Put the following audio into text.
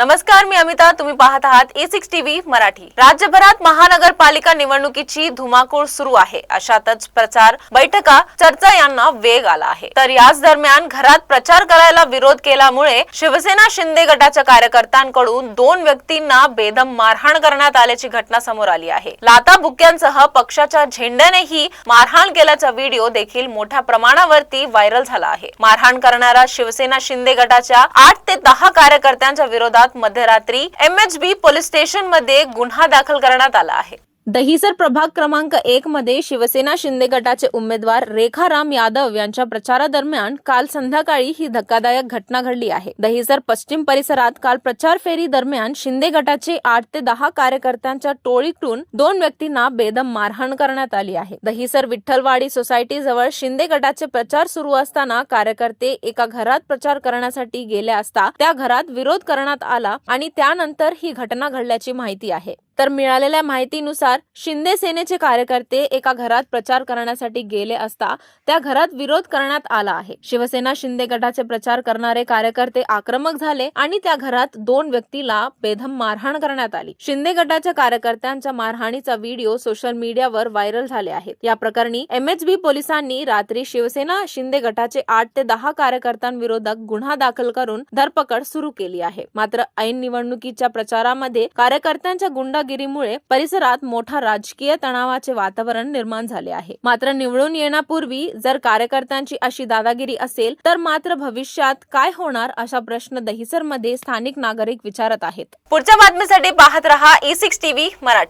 नमस्कार, मी अमिता. तुम्ही पाहत आहात E6 टीव्ही मराठी. राज्यभरात महानगरपालिका निवडणुकीची धुमाकूळ सुरू आहे. अशातच प्रचार, बैठका, चर्चा यांना वेग आला आहे. तर याच दरम्यान घरात प्रचार करायला विरोध केल्यामुळे शिवसेना शिंदे गटाच्या कार्यकर्त्यांकडून 2 व्यक्तींना बेदम मारहाण करण्यात आल्याची घटना समोर आली आहे. लाथा बुक्क्यांसह पक्षाच्या झेंड्यानेही मारहाण केल्याचा व्हिडिओ देखील मोठ्या प्रमाणावरती व्हायरल झाला आहे. मारहाण करणारा शिवसेना शिंदे गटाच्या 8 ते 10 कार्यकर्त्यांच्या विरोधात मध्यरात्री MHB पोलीस स्टेशन मध्ये गुन्हा दाखल करण्यात आला आहे. दहिसर प्रभाग क्रमांक 1 मध्ये शिवसेना शिंदे गटाचे उमेदवार रेखाराम यादव यांच्या प्रचारादरम्यान काल संध्याकाळी ही धक्कादायक घटना घडली आहे. दहिसर पश्चिम परिसरात काल प्रचार फेरी दरम्यान शिंदे गटाचे 8 ते 10 कार्यकर्त्यांच्या टोळीतून 2 व्यक्तींना बेदम मारहाण करण्यात आली आहे. दहिसर विठ्ठलवाडी सोसायटी जवळ शिंदे गटाचे प्रचार सुरू असताना कार्यकर्ते एका घरात प्रचार करण्यासाठी गेले असता त्या घरात विरोध करण्यात आला आणि त्यानंतर ही घटना घडल्याची माहिती आहे. तर मिळालेल्या माहितीनुसार शिंदे सेनेचे कार्यकर्ते एका घरात प्रचार करण्यासाठी गेले असता त्या घरात विरोध करण्यात आला आहे. शिवसेना शिंदे गटाचे प्रचार करणारे कार्यकर्ते आक्रमक झाले आणि त्या घरात 2 व्यक्तीला बेदम मारहाण करण्यात आली. शिंदे गटाच्या कार्यकर्त्यांच्या मारहाणीचा व्हिडिओ सोशल मीडियावर व्हायरल झाले आहेत. या प्रकरणी MHB पोलिसांनी रात्री शिवसेना शिंदे गटाचे 8 ते 10 कार्यकर्त्यांविरोधात गुन्हा दाखल करून धरपकड सुरू केली आहे. मात्र ऐन निवडणुकीच्या प्रचारामध्ये कार्यकर्त्यांच्या गुंडागिरीमुळे परिसरात मोठा राजकीय तणावाचे वातावरण निर्माण झाले आहे. मात्र निवडून येण्यापूर्वी जर कार्यकर्त्यांची अशी दादागिरी असेल तर मात्र भविष्यात काय होणार असा प्रश्न दहिसर मध्ये स्थानिक नागरिक विचारत आहेत. पुढच्या बातमीसाठी पाहत रहा E6 टीव्ही मराठी.